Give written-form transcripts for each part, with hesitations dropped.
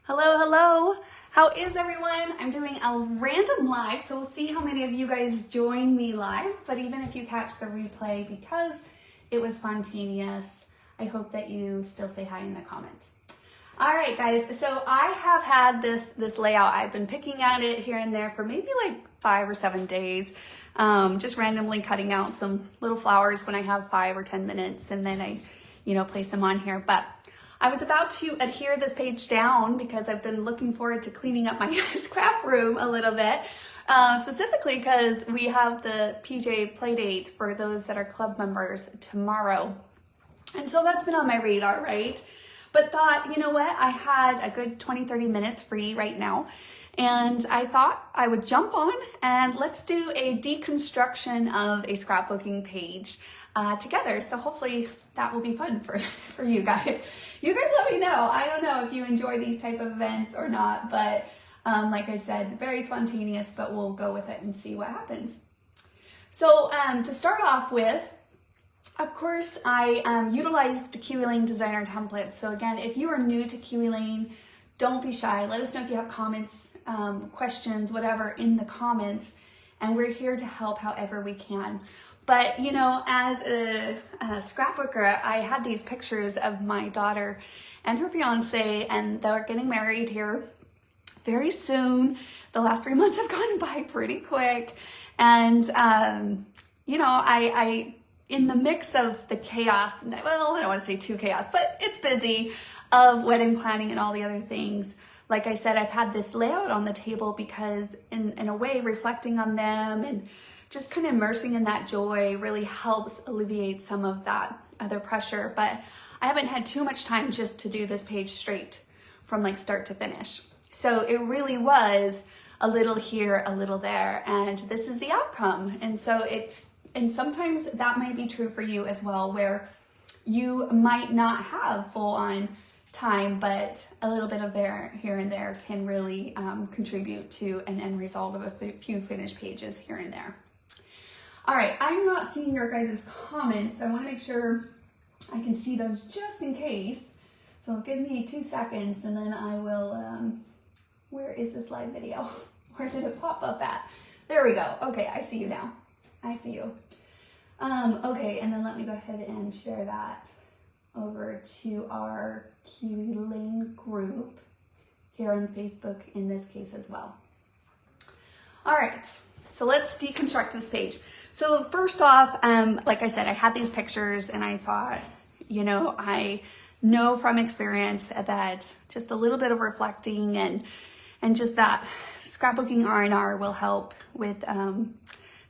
Hello, hello. How is everyone? I'm doing a random live, so we'll see how many of you guys join me live. But even if you catch the replay, because it was spontaneous, I hope that you still say hi in the comments. All right, guys, so I have had this layout. I've been picking at it here and there for maybe like 5 or 7 days, just randomly cutting out some little flowers when I have 5 or 10 minutes, and then I, place them on here. But I was about to adhere this page down because I've been looking forward to cleaning up my scrap room a little bit, specifically because we have the PJ Playdate for those that are club members tomorrow. And so that's been on my radar, right? But thought, you know what? I had a good 20-30 minutes free right now. And I thought I would jump on and let's do a deconstruction of a scrapbooking page together. So hopefully that will be fun for you guys. You guys let me know. I don't know if you enjoy these type of events or not, but like I said, very spontaneous, but we'll go with it and see what happens. So to start off with, of course, I utilized kiwilane designer templates. So again, if you are new to kiwilane, don't be shy. Let us know if you have comments, questions, whatever in the comments, and we're here to help however we can. But, as a scrapbooker, I had these pictures of my daughter and her fiance, and they're getting married here very soon. The last 3 months have gone by pretty quick. And, I in the mix of the chaos, well, I don't want to say too chaos, but it's busy, of wedding planning and all the other things. Like I said, I've had this layout on the table because in a way, reflecting on them and just kind of immersing in that joy really helps alleviate some of that other pressure. But I haven't had too much time just to do this page straight from like start to finish. So it really was a little here, a little there, and this is the outcome. And so and sometimes that might be true for you as well, where you might not have full on time, but a little bit of here and there can really contribute to an end result of a few finished pages here and there. All right, I'm not seeing your guys' comments, so I want to make sure I can see those just in case. So give me 2 seconds and then I will, where is this live video? Where did it pop up at? There we go. Okay, I see you now. I see you. Okay, and then let me go ahead and share that over to our kiwilane group here on Facebook in this case as well. All right, so let's deconstruct this page. So first off, like I said, I had these pictures and I thought, I know from experience that just a little bit of reflecting and just that scrapbooking R&R will help with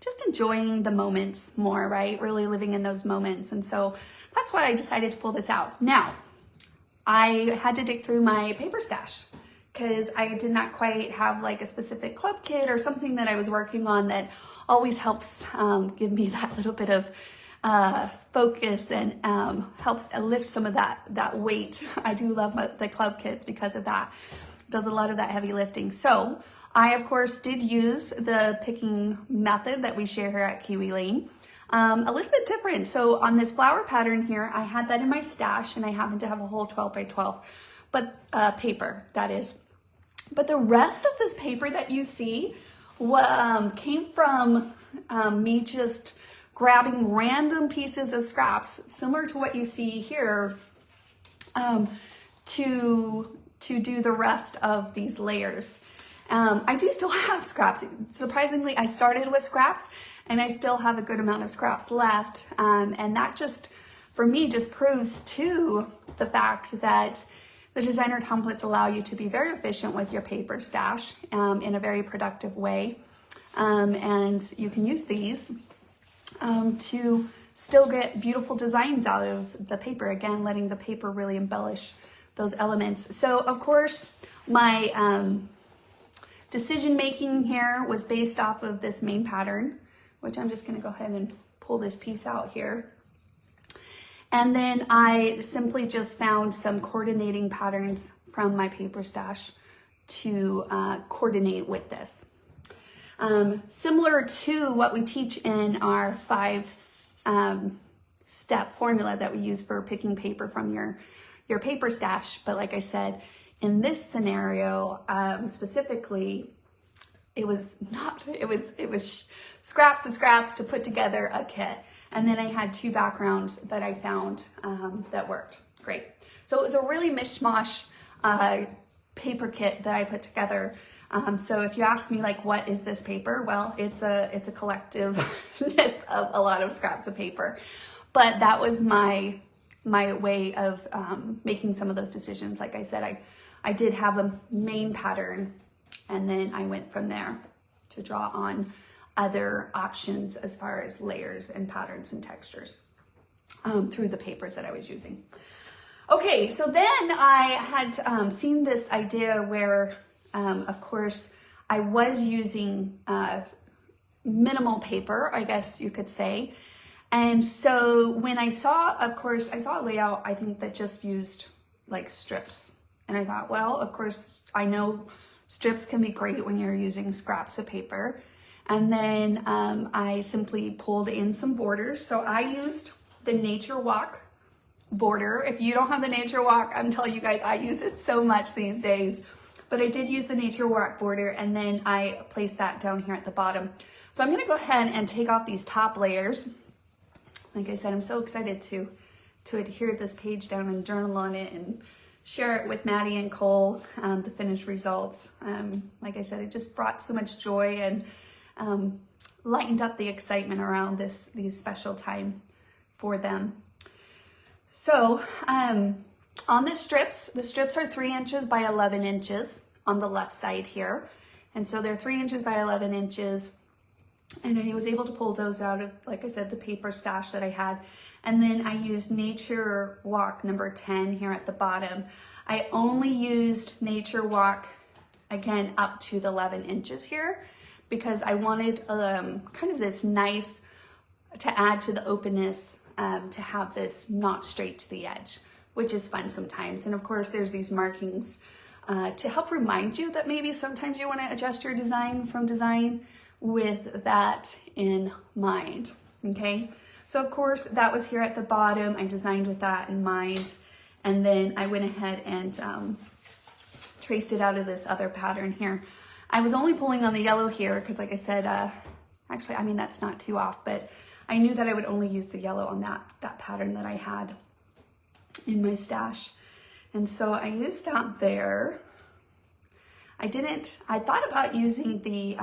just enjoying the moments more, right? Really living in those moments. And so that's why I decided to pull this out. Now, I had to dig through my paper stash because I did not quite have like a specific club kit or something that I was working on that always helps give me that little bit of focus and helps lift some of that weight. I do love the club kits because of that. It does a lot of that heavy lifting. So I, of course, did use the picking method that we share here at kiwilane. A little bit different. So on this flower pattern here, I had that in my stash and I happen to have a whole 12 by 12, but paper, that is. But the rest of this paper that you see came from me just grabbing random pieces of scraps, similar to what you see here, to do the rest of these layers. I do still have scraps. Surprisingly, I started with scraps and I still have a good amount of scraps left. And that just, for me, just proves to the fact that the designer templates allow you to be very efficient with your paper stash in a very productive way. And you can use these to still get beautiful designs out of the paper. Again, letting the paper really embellish those elements. So of course, my decision making here was based off of this main pattern, which I'm just gonna go ahead and pull this piece out here. And then I simply just found some coordinating patterns from my paper stash to coordinate with this. Similar to what we teach in our 5-step formula that we use for picking paper from your paper stash. But like I said, in this scenario, specifically, it was scraps of scraps to put together a kit. And then I had 2 backgrounds that I found that worked great. So it was a really mishmash paper kit that I put together. So if you ask me like, what is this paper? Well, it's a collectiveness of a lot of scraps of paper. But that was my way of making some of those decisions. Like I said, I did have a main pattern, and then I went from there to draw on other options as far as layers and patterns and textures through the papers that I was using. Okay, so then I had seen this idea where, of course, I was using minimal paper, I guess you could say. And so when I saw a layout, I think that just used like strips. And I thought, well, of course, I know strips can be great when you're using scraps of paper. And then I simply pulled in some borders. So I used the Nature Walk border. If you don't have the Nature Walk, I'm telling you guys, I use it so much these days. But I did use the Nature Walk border, and then I placed that down here at the bottom. So I'm gonna go ahead and take off these top layers. Like I said, I'm so excited to adhere this page down and journal on it and share it with Maddie and Cole, the finished results. Like I said, it just brought so much joy and lightened up the excitement around these special time for them. So on the strips are 3 inches by 11 inches on the left side here. And so they're 3 inches by 11 inches. And I was able to pull those out of, like I said, the paper stash that I had. And then I used Nature Walk number 10 here at the bottom. I only used Nature Walk, again, up to the 11 inches here, because I wanted kind of this nice, to add to the openness, to have this not straight to the edge, which is fun sometimes. And of course, there's these markings to help remind you that maybe sometimes you want to adjust your design from design with that in mind, okay? So of course, that was here at the bottom. I designed with that in mind. And then I went ahead and traced it out of this other pattern here. I was only pulling on the yellow here because, like I said, actually, I mean, that's not too off, but I knew that I would only use the yellow on that pattern that I had in my stash. And so I used that there. I thought about using the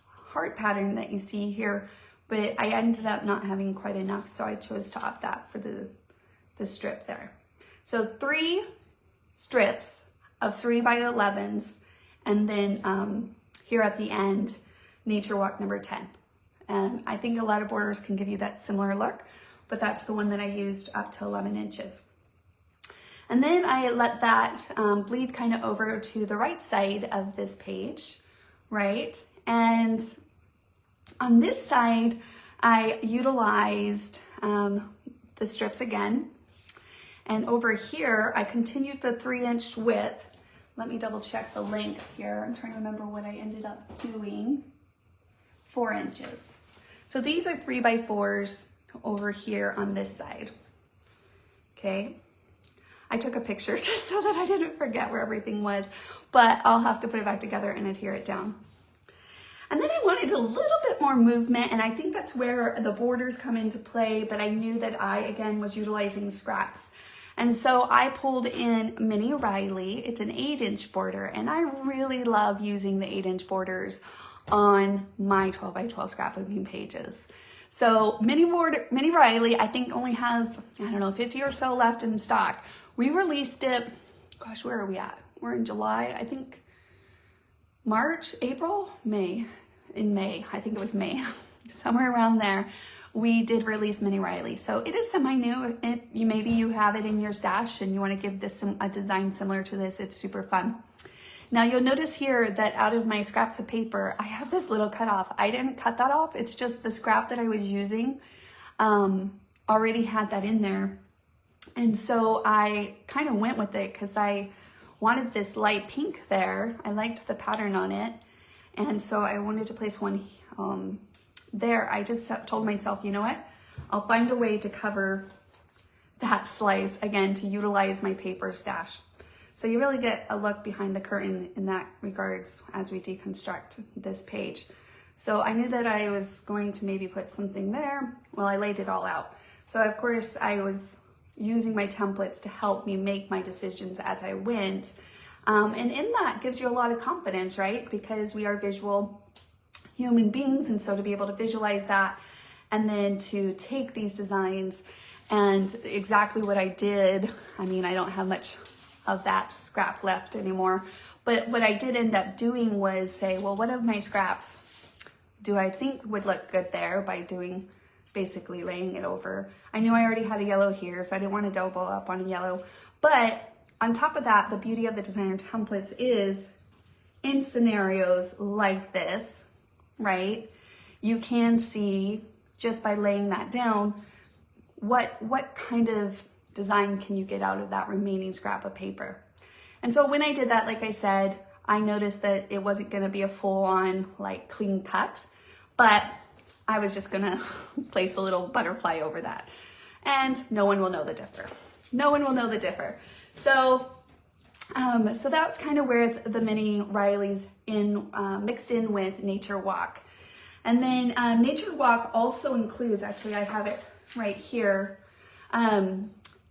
heart pattern that you see here, but I ended up not having quite enough, so I chose to opt that for the strip there. So 3 strips of 3 by 11s, and then here at the end, Nature Walk number 10. And I think a lot of borders can give you that similar look, but that's the one that I used up to 11 inches. And then I let that bleed kind of over to the right side of this page, right? And on this side, I utilized the strips again. And over here, I continued the 3-inch width. Let me double check the length here. I'm trying to remember what I ended up doing. 4 inches. So these are 3 by 4s over here on this side. Okay. I took a picture just so that I didn't forget where everything was, but I'll have to put it back together and adhere it down. And then I wanted a little bit more movement, and I think that's where the borders come into play, but I knew that I, again, was utilizing scraps. And so I pulled in Mini Riley. It's an 8-inch border, and I really love using the 8-inch borders on my 12 by 12 scrapbooking pages. So Mini Riley, I think only has, 50 or so left in stock. We released it, gosh, where are we at? We're in July, I think March, April, May. In May, I think it was May, somewhere around there, we did release Mini Riley. So it is semi-new. If maybe you have it in your stash and you want to give this a design similar to this, it's super fun. Now you'll notice here that out of my scraps of paper, I have this little cutoff. I didn't cut that off. It's just the scrap that I was using already had that in there. And so I kind of went with it because I wanted this light pink there. I liked the pattern on it. And so I wanted to place one there. I just told myself, you know what? I'll find a way to cover that slice again to utilize my paper stash. So you really get a look behind the curtain in that regards as we deconstruct this page. So I knew that I was going to maybe put something there. Well, I laid it all out. So of course I was using my templates to help me make my decisions as I went. And in that gives you a lot of confidence, right? Because we are visual human beings. And so to be able to visualize that and then to take these designs and exactly what I did, I mean, I don't have much of that scrap left anymore, but what I did end up doing was say, well, what of my scraps do I think would look good there by doing basically laying it over. I knew I already had a yellow here, so I didn't want to double up on a yellow. But on top of that, the beauty of the designer templates is in scenarios like this, right? You can see just by laying that down, what kind of design can you get out of that remaining scrap of paper. And so when I did that, like I said, I noticed that it wasn't going to be a full-on like clean cut, but I was just gonna place a little butterfly over that, and no one will know the differ. No one will know the differ. So so that's kind of where the mini Rileys mixed in with Nature Walk. And then Nature Walk also includes, actually I have it right here,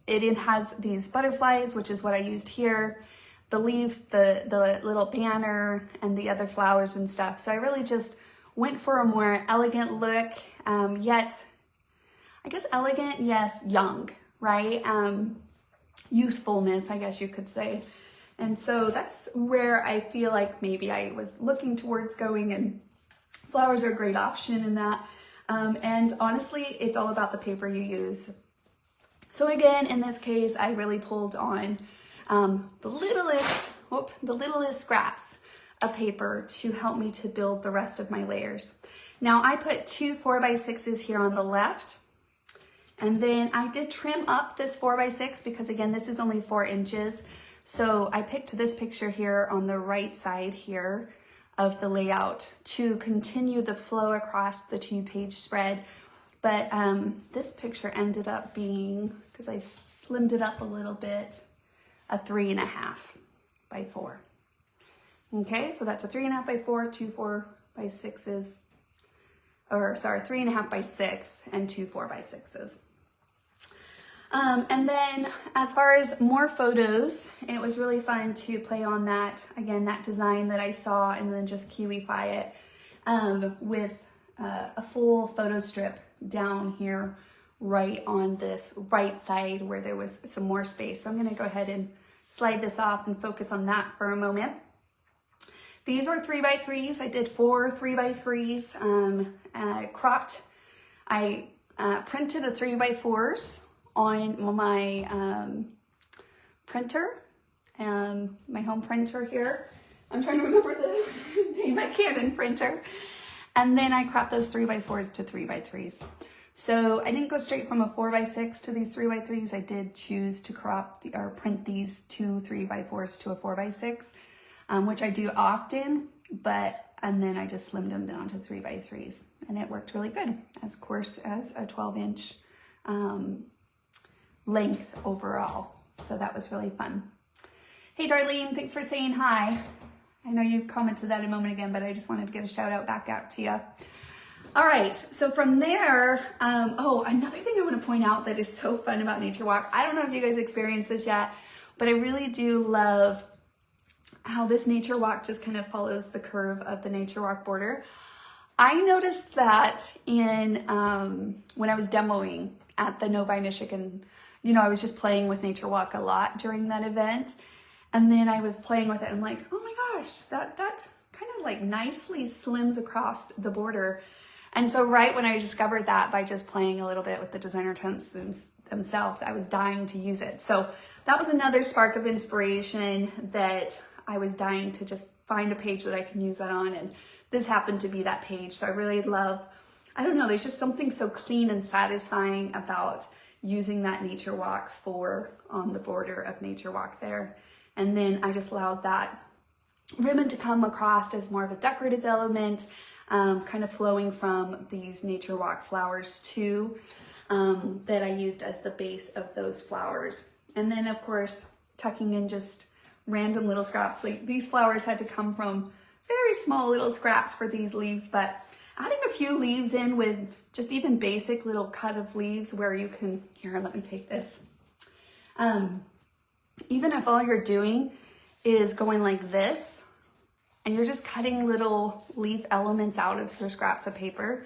it has these butterflies, which is what I used here, the leaves, the little banner, and the other flowers and stuff. So I really just went for a more elegant look, yet, I guess elegant, yes, young, right? Youthfulness, I guess you could say. And so that's where I feel like maybe I was looking towards going, and flowers are a great option in that. And honestly, it's all about the paper you use. So again, in this case, I really pulled on the littlest scraps of paper to help me to build the rest of my layers. Now I put 2 4x6s here on the left, and then I did trim up this 4x6 because again, this is only 4 inches. So I picked this picture here on the right side here of the layout to continue the flow across the 2-page spread. But this picture ended up being, because I slimmed it up a little bit, a 3.5 by 4. Okay, so that's a 3.5 by 4, 2 4x6s, or sorry, 3.5 by 6 and 2 4x6s. And then as far as more photos, it was really fun to play on that, again, that design that I saw, and then just kiwify it with a full photo strip down here right on this right side where there was some more space. So I'm going to go ahead and slide this off and focus on that for a moment. These are 3x3s. I did 4 3x3s cropped. I printed a 3x4s on my printer, my home printer here. I'm trying to remember the name, my Canon printer. And then I cropped those 3x4s to 3x3s. So I didn't go straight from a 4x6 to these 3x3s. I did choose to print these 2 3x4s to a 4x6, which I do often, and then I just slimmed them down to 3x3s, and it worked really good, as course as a 12-inch length overall. So that was really fun. Hey Darlene, thanks for saying hi. I know you commented that a moment again, but I just wanted to get a shout out back out to you. All right, so from there, another thing I want to point out that is so fun about Nature Walk, I don't know if you guys experienced this yet, but I really do love how this Nature Walk just kind of follows the curve of the Nature Walk border. I noticed that in when I was demoing at the Novi, Michigan, I was just playing with Nature Walk a lot during that event. And then I was playing with it. I'm like, oh my gosh, that kind of like nicely slims across the border. And so right when I discovered that by just playing a little bit with the designer templates themselves, I was dying to use it. So that was another spark of inspiration that I was dying to just find a page that I can use that on. And this happened to be that page. So I really love, I don't know, there's just something so clean and satisfying about using that Nature Walk on the border of Nature Walk there. And then I just allowed that ribbon to come across as more of a decorative element, kind of flowing from these Nature Walk flowers too. that I used as the base of those flowers. And then of course, tucking in just random little scraps. Like these flowers had to come from very small little scraps for these leaves, but adding a few leaves in with just even basic little cut of leaves where you can, here, let me take this. Even if all you're doing is going like this, and you're just cutting little leaf elements out of your scraps of paper,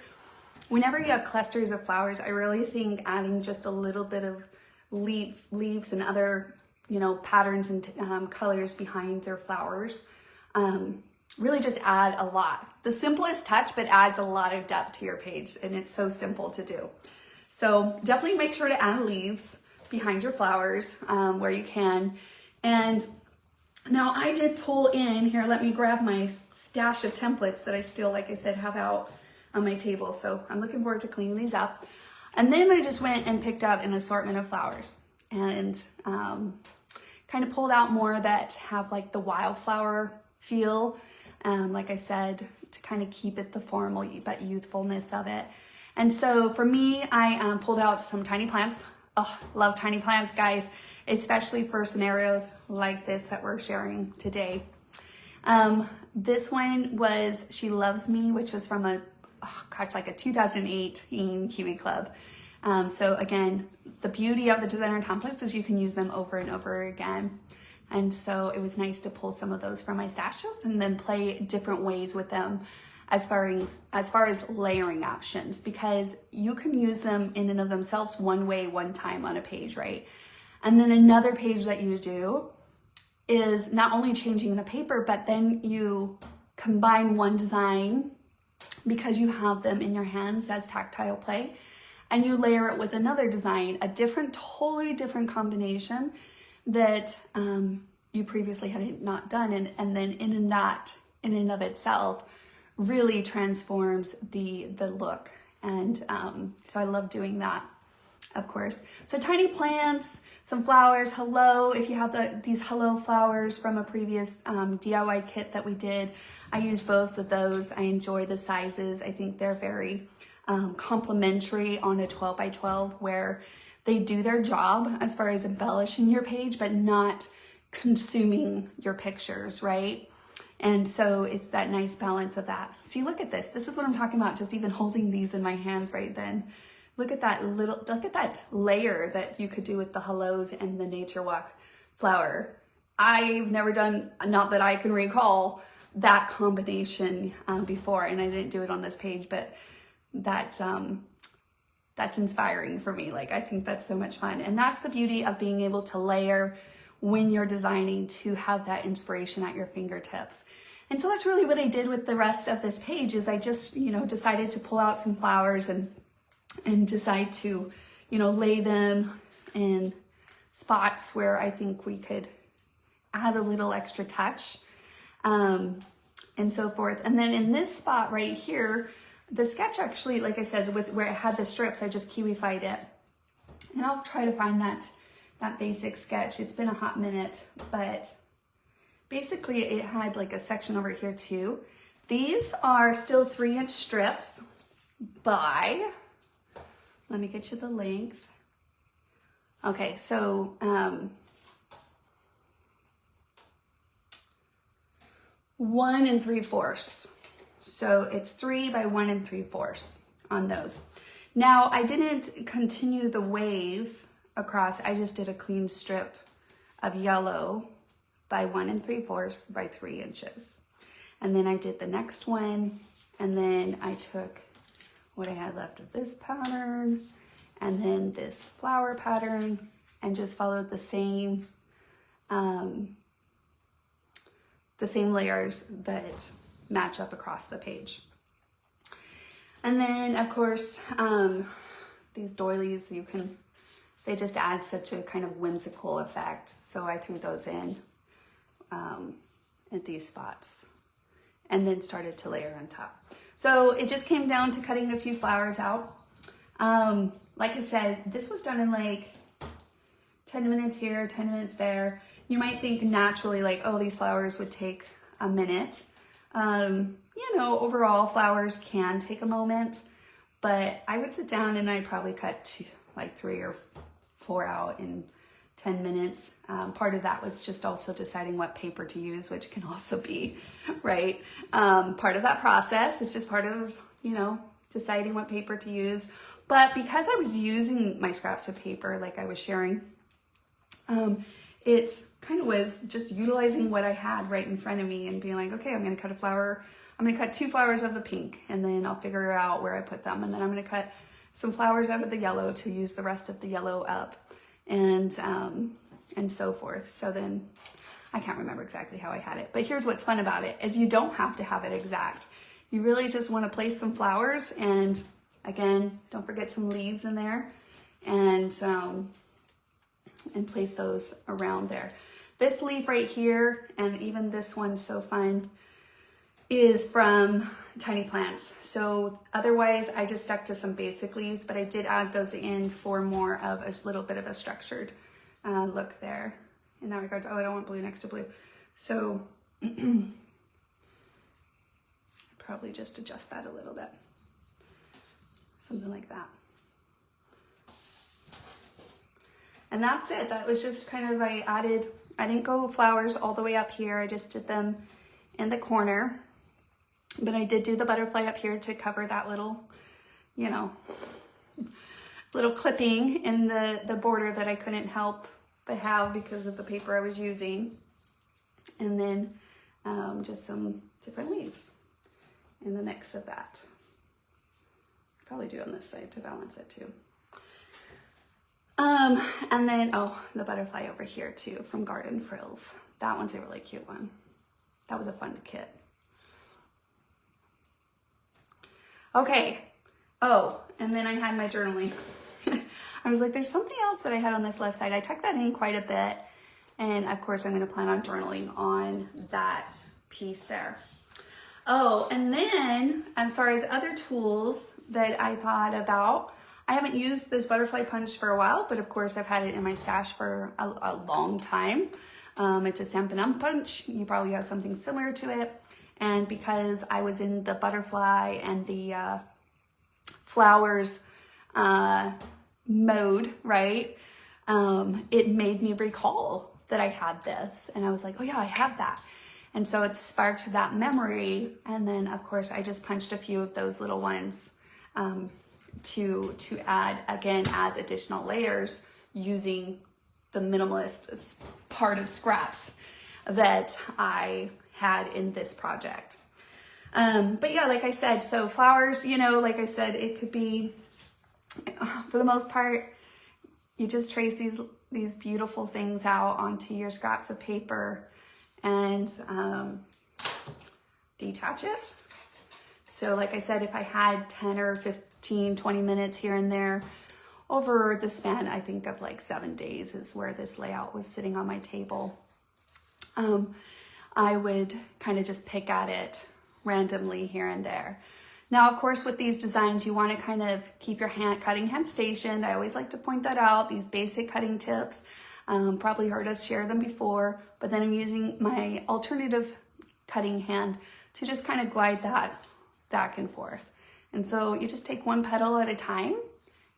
whenever you have clusters of flowers, I really think adding just a little bit of leaves and other, patterns and colors behind their flowers, really just add a lot. The simplest touch, but adds a lot of depth to your page, and it's so simple to do. So definitely make sure to add leaves behind your flowers where you can. And now I did pull in, here, let me grab my stash of templates that I still, like I said, have out on my table. So I'm looking forward to cleaning these up. And then I just went and picked out an assortment of flowers and kind of pulled out more that have like the wildflower feel. Like I said, to kind of keep it the formal but youthfulness of it. And so for me, I pulled out some tiny plants. Oh, love tiny plants, guys, especially for scenarios like this that we're sharing today. This one was She Loves Me, which was from like a 2018 Kiwi Club. So again, the beauty of the designer templates is you can use them over and over again. And so it was nice to pull some of those from my stashes and then play different ways with them as far as layering options, because you can use them in and of themselves one way, one time on a page, right? And then another page that you do is not only changing the paper, but then you combine one design because you have them in your hands as tactile play, and you layer it with another design, a totally different combination that you previously had not done, and then in and of itself really transforms the look. And so I love doing that, of course. So tiny plants, some flowers, hello. If you have these hello flowers from a previous DIY kit that we did, I use both of those. I enjoy the sizes. I think they're very complementary on a 12 by 12, where they do their job as far as embellishing your page, but not consuming your pictures, right? And so it's that nice balance of that. See, look at this. This is what I'm talking about. Just even holding these in my hands right then. Look at that layer that you could do with the hellos and the nature walk flower. I've never done, not that I can recall, that combination before, and I didn't do it on this page, but that's inspiring for me. Like, I think that's so much fun. And that's the beauty of being able to layer when you're designing, to have that inspiration at your fingertips. And so that's really what I did with the rest of this page, is I just, decided to pull out some flowers and decide to, lay them in spots where I think we could add a little extra touch, and so forth. And then in this spot right here, the sketch actually, like I said, with where it had the strips, I just kiwified it. And I'll try to find that basic sketch. It's been a hot minute, but basically it had like a section over here too. These are still 3-inch strips by, let me get you the length. Okay, so 1 3/4. So it's 3 by 1 3/4 on those. Now I didn't continue the wave across. I just did a clean strip of yellow by 1 3/4 by 3 inches. And then I did the next one, and then I took what I had left of this pattern and then this flower pattern and just followed the same layers that match up across the page. And then of course, these doilies, they just add such a kind of whimsical effect. So I threw those in at these spots and then started to layer on top. So it just came down to cutting a few flowers out. Like I said, this was done in like 10 minutes here, 10 minutes there. You might think naturally like, oh, these flowers would take a minute. Overall flowers can take a moment, but I would sit down and I'd probably cut like 3 or 4 out in 10 minutes. Part of that was just also deciding what paper to use, which can also be, right? Part of that process. It's just part of, you know, deciding what paper to use. But because I was using my scraps of paper, like I was sharing, it kind of was just utilizing what I had right in front of me and being like, okay, I'm going to cut a flower. I'm going to cut 2 flowers of the pink, and then I'll figure out where I put them. And then I'm going to cut some flowers out of the yellow to use the rest of the yellow up, and so forth. So then I can't remember exactly how I had it, but here's what's fun about it is you don't have to have it exact. You really just want to place some flowers, and again, don't forget some leaves in there, and place those around there. This leaf right here, and even this one's so fun, is from Tiny Plants. So otherwise I just stuck to some basic leaves, but I did add those in for more of a little bit of a structured look there in that regards. Oh, I don't want blue next to blue. So probably just adjust that a little bit. Something like that. And that's it. That was just kind of, I didn't go flowers all the way up here. I just did them in the corner. But I did do the butterfly up here to cover that little, you know, little clipping in the border that I couldn't help but have because of the paper I was using. And then just some different leaves in the mix of that. Probably do on this side to balance it too. And then, oh, the butterfly over here too from Garden Frills. That one's a really cute one. That was a fun kit. Okay. Oh, and then I had my journaling. I was like, there's something else that I had on this left side. I tucked that in quite a bit. And of course, I'm going to plan on journaling on that piece there. Oh, and then as far as other tools that I thought about, I haven't used this butterfly punch for a while, but of course I've had it in my stash for a long time. It's a Stampin' Up! Punch. You probably have something similar to it. And because I was in the butterfly and the flowers mode, right? It made me recall that I had this. And I was like, oh yeah, I have that. And so it sparked that memory. And then of course I just punched a few of those little ones to add again as additional layers using the minimalist part of scraps that I had in this project. But yeah, like I said, so flowers, you know, like I said, it could be, for the most part, you just trace these beautiful things out onto your scraps of paper and detach it. So like I said, if I had 10 or 15, 20 minutes here and there over the span, I think of like 7 days is where this layout was sitting on my table. I would kind of just pick at it randomly here and there. Now, of course, with these designs, you want to kind of keep your cutting hand stationed. I always like to point that out, these basic cutting tips. Probably heard us share them before, but then I'm using my alternative cutting hand to just kind of glide that back and forth. And so you just take one petal at a time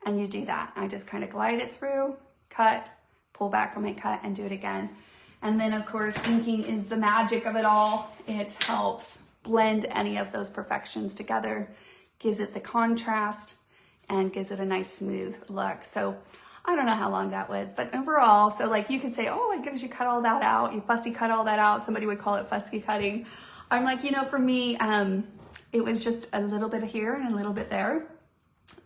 and you do that. I just kind of glide it through, cut, pull back on my cut and do it again. And then of course, inking is the magic of it all. It helps blend any of those perfections together, gives it the contrast and gives it a nice smooth look. So I don't know how long that was, but overall, so like you could say, oh my goodness, you cut all that out, you fussy cut all that out. Somebody would call it fussy cutting. I'm like, you know, for me, it was just a little bit here and a little bit there.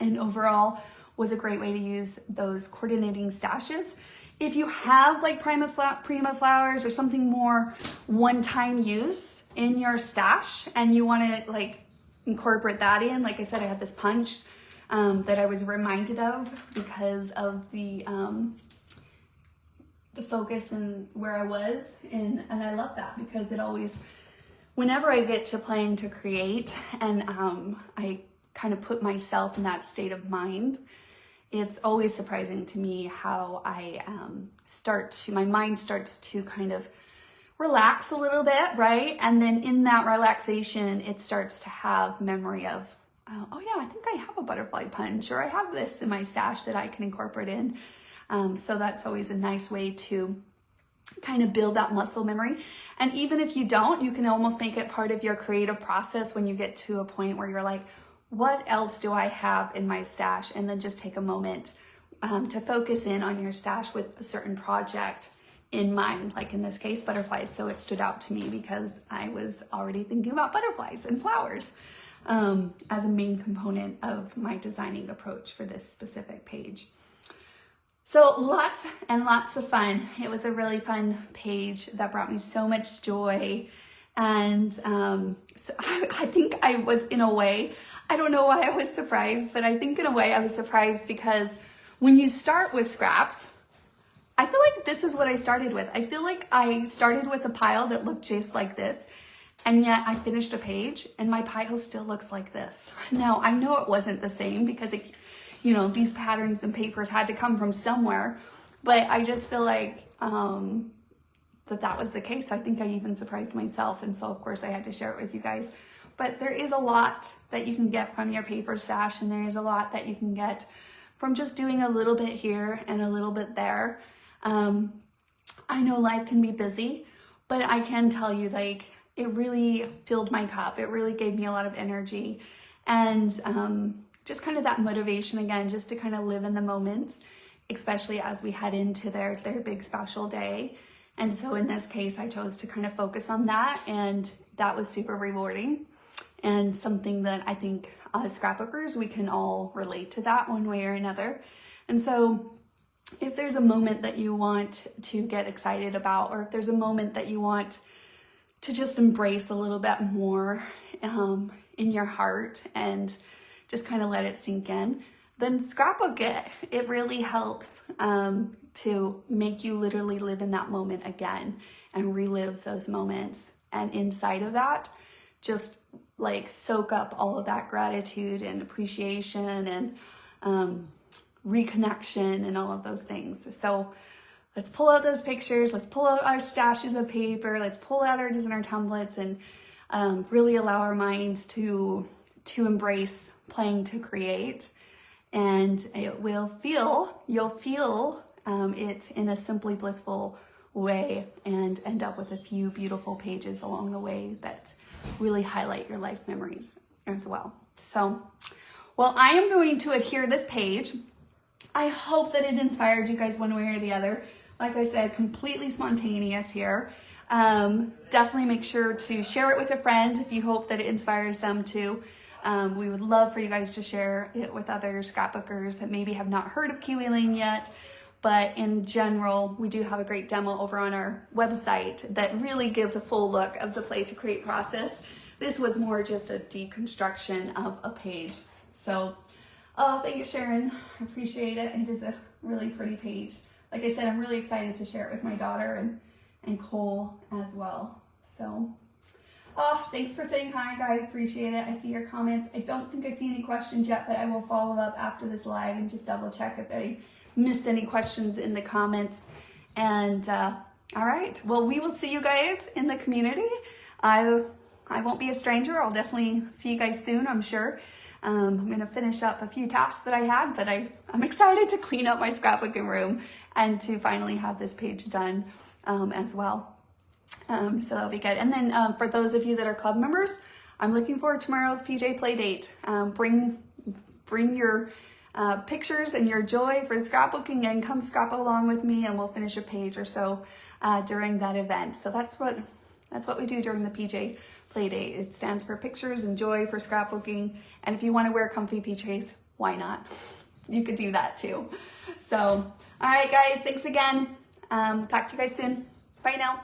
And overall was a great way to use those coordinating stashes. If you have like Prima flowers or something more one-time use in your stash and you want to like incorporate that in, like I said, I had this punch that I was reminded of because of the focus and where I was, and I love that because it always, whenever I get to playing to create and I kind of put myself in that state of mind, it's always surprising to me how I my mind starts to kind of relax a little bit, right? And then in that relaxation, it starts to have memory of oh yeah, I think I have a butterfly punch, or I have this in my stash that I can incorporate in. So that's always a nice way to kind of build that muscle memory. And even if you don't, you can almost make it part of your creative process when you get to a point where you're like, what else do I have in my stash? And then just take a moment to focus in on your stash with a certain project in mind, like in this case, butterflies. So it stood out to me because I was already thinking about butterflies and flowers as a main component of my designing approach for this specific page. So lots and lots of fun. It was a really fun page that brought me so much joy. And so I think I was, in a way, I don't know why I was surprised, but I think in a way I was surprised because when you start with scraps, I feel like this is what I started with. I feel like I started with a pile that looked just like this, and yet I finished a page and my pile still looks like this. Now, I know it wasn't the same because these patterns and papers had to come from somewhere, but I just feel like that was the case. I think I even surprised myself, and so of course I had to share it with you guys. But there is a lot that you can get from your paper stash, and there is a lot that you can get from just doing a little bit here and a little bit there. I know life can be busy, but I can tell you, like, it really filled my cup. It really gave me a lot of energy, and just kind of that motivation again, just to kind of live in the moment, especially as we head into their big special day. And so in this case, I chose to kind of focus on that, and that was super rewarding and something that I think as scrapbookers, we can all relate to that one way or another. And so if there's a moment that you want to get excited about, or if there's a moment that you want to just embrace a little bit more in your heart and just kind of let it sink in, then scrapbook it. It really helps to make you literally live in that moment again and relive those moments. And inside of that, just like soak up all of that gratitude and appreciation and reconnection and all of those things. So let's pull out those pictures. Let's pull out our stashes of paper. Let's pull out our designer templates and really allow our minds to embrace playing to create. And you'll feel it in a simply blissful way and end up with a few beautiful pages along the way that really highlight your life memories as well. So, well, I am going to adhere this page. I hope that it inspired you guys one way or the other. Like I said, completely spontaneous here. Definitely make sure to share it with a friend if you hope that it inspires them too. We would love for you guys to share it with other scrapbookers that maybe have not heard of kiwilane yet. But in general, we do have a great demo over on our website that really gives a full look of the Play to Create process. This was more just a deconstruction of a page. So, thank you, Sharon. I appreciate it. It is a really pretty page. Like I said, I'm really excited to share it with my daughter and Cole as well. So, thanks for saying hi, guys. Appreciate it. I see your comments. I don't think I see any questions yet, but I will follow up after this live and just double check if I missed any questions in the comments. And all right, well, we will see you guys in the community. I won't be a stranger. I'll definitely see you guys soon, I'm sure. I'm gonna finish up a few tasks that I had, but I'm excited to clean up my scrapbooking room and to finally have this page done as well. So that'll be good. And then for those of you that are club members, I'm looking forward to tomorrow's PJ play date. Bring your pictures and your joy for scrapbooking and come scrap along with me, and we'll finish a page or so during that event. So that's what we do during the PJ play date. It stands for pictures and joy for scrapbooking. And if you want to wear comfy PJs, why not? You could do that too. So, all right, guys, thanks again. Talk to you guys soon. Bye now.